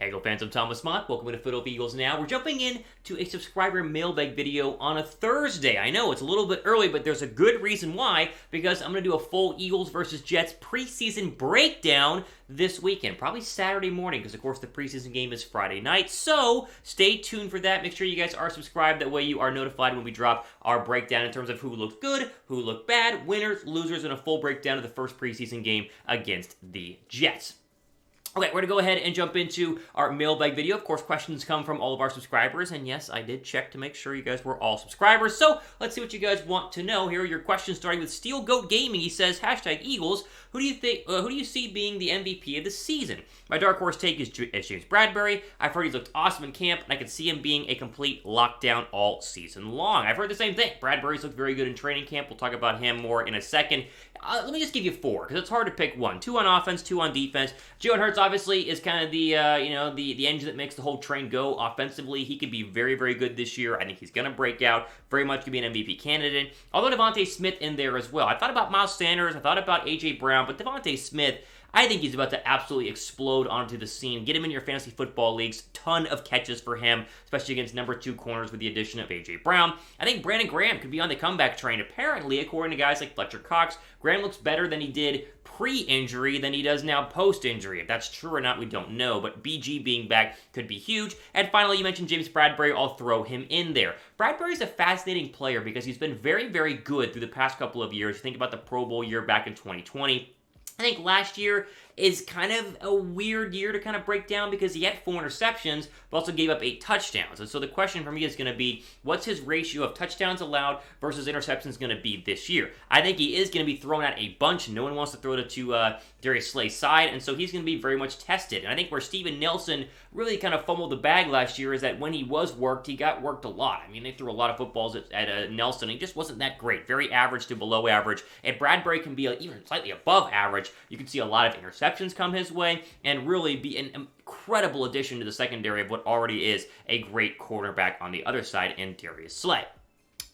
Hey, Eagle fans, I'm Thomas Mott. Welcome to Philadelphia Eagles Now. We're jumping in to a subscriber mailbag video on a Thursday. I know it's a little bit early, but there's a good reason why, because I'm going to do a full Eagles versus Jets preseason breakdown this weekend, probably Saturday morning, because of course the preseason game is Friday night. So stay tuned for that. Make sure you guys are subscribed. That way you are notified when we drop our breakdown in terms of who looked good, who looked bad, winners, losers, and a full breakdown of the first preseason game against the Jets. Okay, we're going to go ahead and jump into our mailbag video. Of course, questions come from all of our subscribers, and yes, I did check to make sure you guys were all subscribers. So, let's see what you guys want to know. Here are your questions, starting with Steel Goat Gaming. He says, #Eagles, who do you see being the MVP of the season? My dark horse take is James Bradberry. I've heard he's looked awesome in camp, and I could see him being a complete lockdown all season long. I've heard the same thing. Bradberry's looked very good in training camp. We'll talk about him more in a second. Let me just give you 4, because it's hard to pick one. 2 on offense, 2 on defense. Jalen Hurts obviously is kind of the engine that makes the whole train go. Offensively, he could be very, very good this year. I think he's going to break out. Very much could be an MVP candidate. Although DeVonta Smith in there as well. I thought about Miles Sanders. I thought about A.J. Brown. But DeVonta Smith, I think he's about to absolutely explode onto the scene. Get him in your fantasy football leagues. Ton of catches for him, especially against number 2 corners with the addition of A.J. Brown. I think Brandon Graham could be on the comeback train. Apparently, according to guys like Fletcher Cox, Graham looks better than he did pre-injury than he does now post-injury. If that's true or not, we don't know, but BG being back could be huge. And finally, you mentioned James Bradberry. I'll throw him in there. Bradberry's a fascinating player because he's been very, very good through the past couple of years. You think about the Pro Bowl year back in 2020. I think last year is kind of a weird year to kind of break down because he had 4 interceptions, but also gave up 8 touchdowns. And so the question for me is going to be, what's his ratio of touchdowns allowed versus interceptions going to be this year? I think he is going to be thrown at a bunch. No one wants to throw it to Darius Slay's side, and so he's going to be very much tested. And I think where Steven Nelson really kind of fumbled the bag last year is that when he was worked, he got worked a lot. I mean, they threw a lot of footballs at Nelson. He just wasn't that great. Very average to below average. And Bradberry can be even slightly above average. You can see a lot of interceptions come his way and really be an incredible addition to the secondary of what already is a great quarterback on the other side in Darius Slay.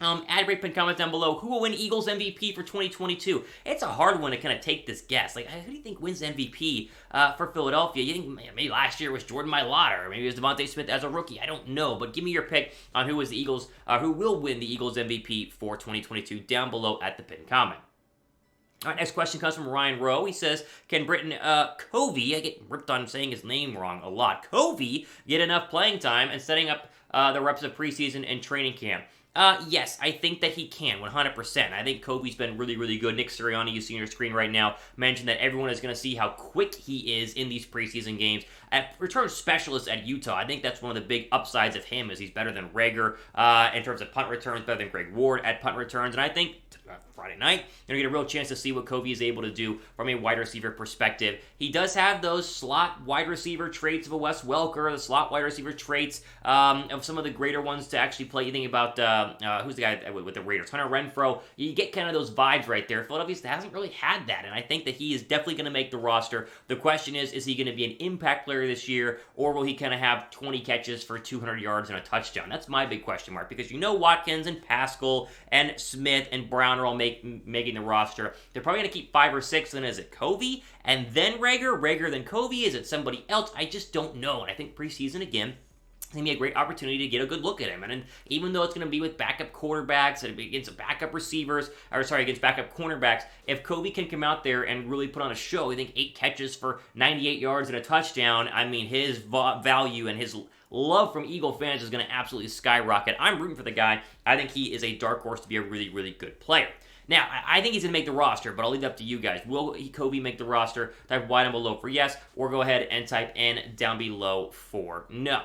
Add rate and comment down below. Who will win Eagles MVP for 2022? It's a hard one to kind of take this guess. Like, who do you think wins MVP for Philadelphia? You think maybe last year was Jordan Mailata, or maybe it was DeVonta Smith as a rookie? I don't know, but give me your pick on who will win the Eagles MVP for 2022 down below at the pinned comment. All right, next question comes from Ryan Rowe. He says, can Britain Covey, I get ripped on saying his name wrong a lot, Covey get enough playing time and setting up the reps of preseason and training camp? Yes, I think that he can, 100%. I think Covey's been really, really good. Nick Sirianni, you see on your screen right now, mentioned that everyone is going to see how quick he is in these preseason games. At return specialist at Utah, I think that's one of the big upsides of him, is he's better than Reagor in terms of punt returns, better than Greg Ward at punt returns, and I think Friday night, you're going to get a real chance to see what Covey is able to do from a wide receiver perspective. He does have those slot wide receiver traits of a Wes Welker, the slot wide receiver traits of some of the greater ones to actually play. You think about, who's the guy with the Raiders? Hunter Renfrow. You get kind of those vibes right there. Philadelphia hasn't really had that, and I think that he is definitely going to make the roster. The question is he going to be an impact player this year, or will he kind of have 20 catches for 200 yards and a touchdown? That's my big question mark, because you know Watkins and Pascal and Smith and Brown are all making the roster. They're probably going to keep 5 or 6. Then is it Covey and then Reagor then Covey? Is it somebody else? I just don't know. And I think preseason, again, it's going to be a great opportunity to get a good look at him. And even though it's going to be with backup quarterbacks and against backup receivers, against backup cornerbacks, if Covey can come out there and really put on a show, I think 8 catches for 98 yards and a touchdown, I mean, his value and his love from Eagle fans is going to absolutely skyrocket. I'm rooting for the guy. I think he is a dark horse to be a really, really good player. Now, I think he's going to make the roster, but I'll leave it up to you guys. Will Covey make the roster? Type Y down below for yes, or go ahead and type N down below for no.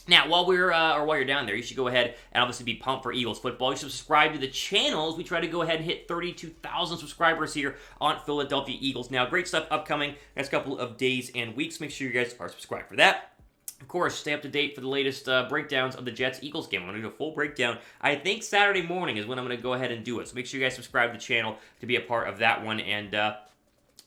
Now, while you're down there, you should go ahead and obviously be pumped for Eagles football. You should subscribe to the channel as we try to go ahead and hit 32,000 subscribers here on Philadelphia Eagles. Now, great stuff upcoming next couple of days and weeks. Make sure you guys are subscribed for that. Of course, stay up to date for the latest breakdowns of the Jets-Eagles game. I'm going to do a full breakdown. I think Saturday morning is when I'm going to go ahead and do it. So make sure you guys subscribe to the channel to be a part of that one. And, of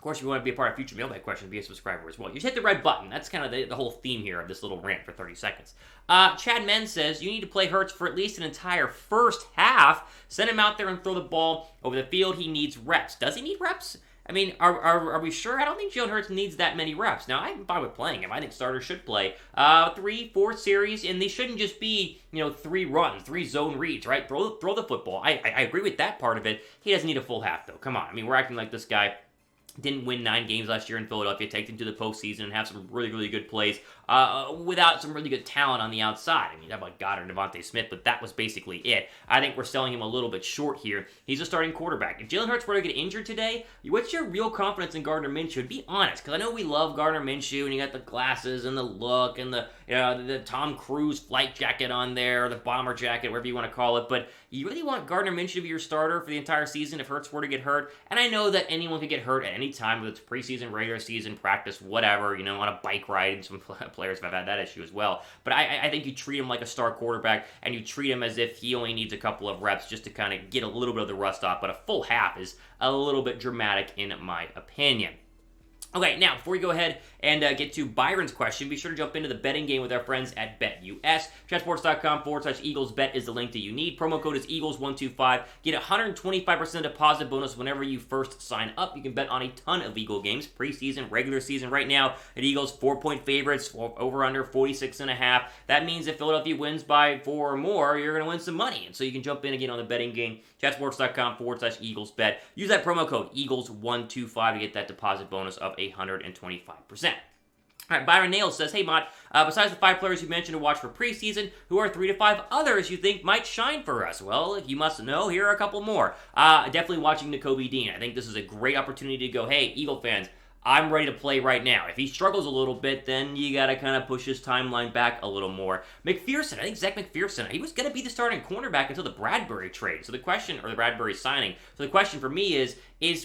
course, if you want to be a part of future mailbag questions, be a subscriber as well. You just hit the red button. That's kind of the whole theme here of this little rant for 30 seconds. Chad Men says, you need to play Hurts for at least an entire first half. Send him out there and throw the ball over the field. He needs reps. Does he need reps? I mean, are we sure? I don't think Jalen Hurts needs that many reps. Now, I'm fine with playing him. I think starters should play 3-4 series, and they shouldn't just be, 3 runs, 3 zone reads, right? Throw the football. I agree with that part of it. He doesn't need a full half, though. Come on. I mean, we're acting like this guy didn't win 9 games last year in Philadelphia, take them to the postseason, and have some really, really good plays without some really good talent on the outside. I mean, how about Gardner, DeVonta Smith, but that was basically it. I think we're selling him a little bit short here. He's a starting quarterback. If Jalen Hurts were to get injured today, what's your real confidence in Gardner Minshew? Be honest, because I know we love Gardner Minshew, and you got the glasses and the look and the Tom Cruise flight jacket on there, or the bomber jacket, whatever you want to call it, but you really want Gardner Minshew to be your starter for the entire season if Hurts were to get hurt? And I know that anyone could get hurt at any time, whether it's preseason, regular season, practice, whatever, on a bike ride, and some players have had that issue as well. But I think you treat him like a star quarterback, and you treat him as if he only needs a couple of reps just to kind of get a little bit of the rust off, but a full half is a little bit dramatic in my opinion. Okay, now, before we go ahead and get to Byron's question, be sure to jump into the betting game with our friends at BetUS. Chatsports.com/EaglesBet is the link that you need. Promo code is Eagles125. Get a 125% deposit bonus whenever you first sign up. You can bet on a ton of Eagle games, preseason, regular season. Right now, at Eagles, 4-point favorites, over under 46.5. That means if Philadelphia wins by 4 or more, you're going to win some money. And so you can jump in again on the betting game. Chatsports.com/EaglesBet. Use that promo code Eagles125 to get that deposit bonus of 125%. All right, Byron Nails says, hey, Mott, besides the 5 players you mentioned to watch for preseason, who are 3 to 5 others you think might shine for us? Well, if you must know, here are a couple more. Definitely watching Nakobe Dean. I think this is a great opportunity to go, hey, Eagle fans, I'm ready to play right now. If he struggles a little bit, then you got to kind of push his timeline back a little more. McPherson, I think Zech McPherson, he was going to be the starting cornerback until the Bradberry trade. So the question, or the Bradberry signing. So the question for me is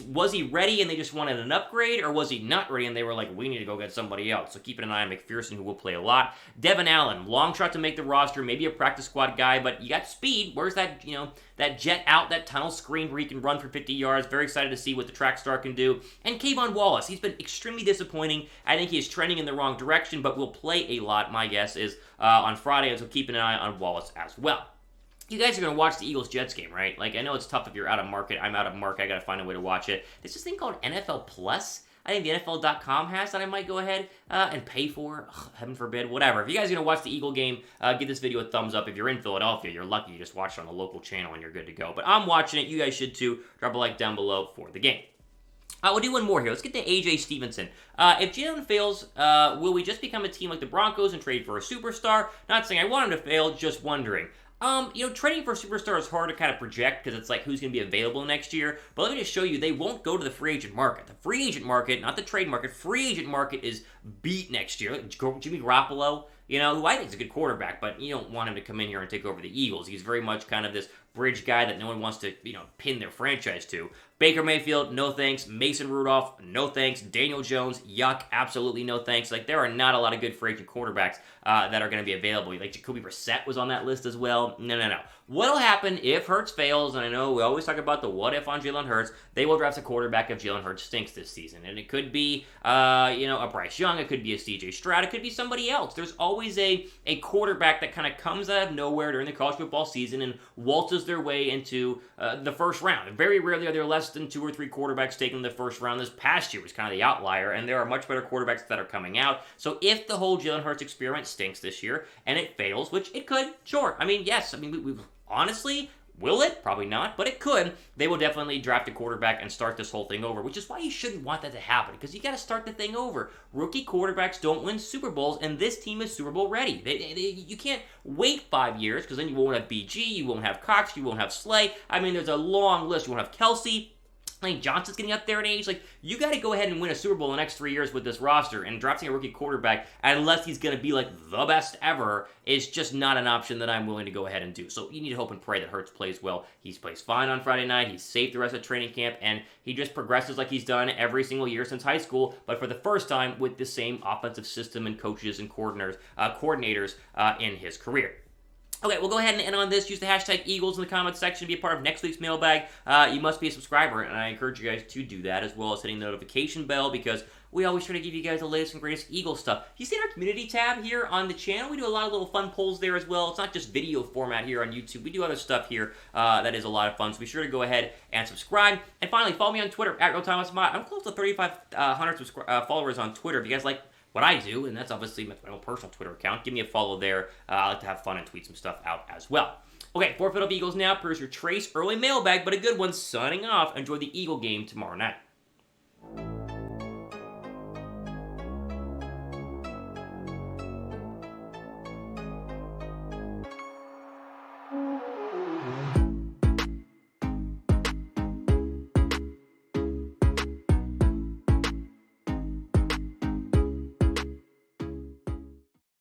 was he ready and they just wanted an upgrade, or was he not ready and they were like, we need to go get somebody else? So keeping an eye on McPherson, who will play a lot. Devon Allen, long shot to make the roster, maybe a practice squad guy, but you got speed. Where's that, that jet out, that tunnel screen where he can run for 50 yards. Very excited to see what the track star can do. And Kayvon Wallace, he's been extremely disappointing. I think he is trending in the wrong direction, but will play a lot, my guess is, on Friday, and so keep an eye on Wallace as well. You guys are going to watch the Eagles-Jets game, right? Like, I know it's tough if you're out of market. I'm out of market. I got to find a way to watch it. There's this thing called NFL Plus. I think the NFL.com has that I might go ahead and pay for. Ugh, heaven forbid. Whatever. If you guys are going to watch the Eagle game, give this video a thumbs up. If you're in Philadelphia, you're lucky. You just watched it on the local channel and you're good to go. But I'm watching it. You guys should too. Drop a like down below for the game. We'll do one more here. Let's get to AJ Stevenson. If Jalen fails, will we just become a team like the Broncos and trade for a superstar? Not saying I want him to fail, just wondering. Trading for a superstar is hard to kind of project because it's like who's going to be available next year. But let me just show you, they won't go to the free agent market. The free agent market, not the trade market, free agent market is beat next year. Jimmy Garoppolo, who I think is a good quarterback, but you don't want him to come in here and take over the Eagles. He's very much kind of this bridge guy that no one wants to, pin their franchise to. Baker Mayfield, no thanks. Mason Rudolph, no thanks. Daniel Jones, yuck, absolutely no thanks. Like, there are not a lot of good free agent quarterbacks that are going to be available. Like, Jacoby Brissett was on that list as well. No. What'll happen if Hurts fails, and I know we always talk about the what if on Jalen Hurts, they will draft a quarterback if Jalen Hurts stinks this season. And it could be, a Bryce Young, it could be a CJ Stroud, it could be somebody else. There's always a quarterback that kind of comes out of nowhere during the college football season and waltzes their way into the first round. Very rarely are there less than 2 or 3 quarterbacks taken in the first round. This past year was kind of the outlier, and there are much better quarterbacks that are coming out. So if the whole Jalen Hurts experiment stinks this year, and it fails, which it could, sure. Yes. We honestly, will it? Probably not, but it could. They will definitely draft a quarterback and start this whole thing over, which is why you shouldn't want that to happen, because you got to start the thing over. Rookie quarterbacks don't win Super Bowls, and this team is Super Bowl ready. You can't wait 5 years, because then you won't have BG, you won't have Cox, you won't have Slay. There's a long list. You won't have Kelsey. Lane Johnson's getting up there in age. You got to go ahead and win a Super Bowl in the next 3 years with this roster, and drafting a rookie quarterback, unless he's going to be the best ever, is just not an option that I'm willing to go ahead and do. So you need to hope and pray that Hurts plays well. He plays fine on Friday night. He's safe the rest of training camp, and he just progresses like he's done every single year since high school, but for the first time with the same offensive system and coaches and coordinators in his career. Okay, we'll go ahead and end on this. Use the hashtag Eagles in the comments section to be a part of next week's mailbag. You must be a subscriber, and I encourage you guys to do that, as well as hitting the notification bell, because we always try to give you guys the latest and greatest Eagles stuff. You see our community tab here on the channel? We do a lot of little fun polls there as well. It's not just video format here on YouTube. We do other stuff here that is a lot of fun, so be sure to go ahead and subscribe. And finally, follow me on Twitter, @RealThomasMott. I'm close to 3,500 followers on Twitter. If you guys like what I do, and that's obviously my own personal Twitter account, give me a follow there. I like to have fun and tweet some stuff out as well. Okay, for Philadelphia Eagles now, producer Trace, early mailbag, but a good one, signing off. Enjoy the Eagle game tomorrow night.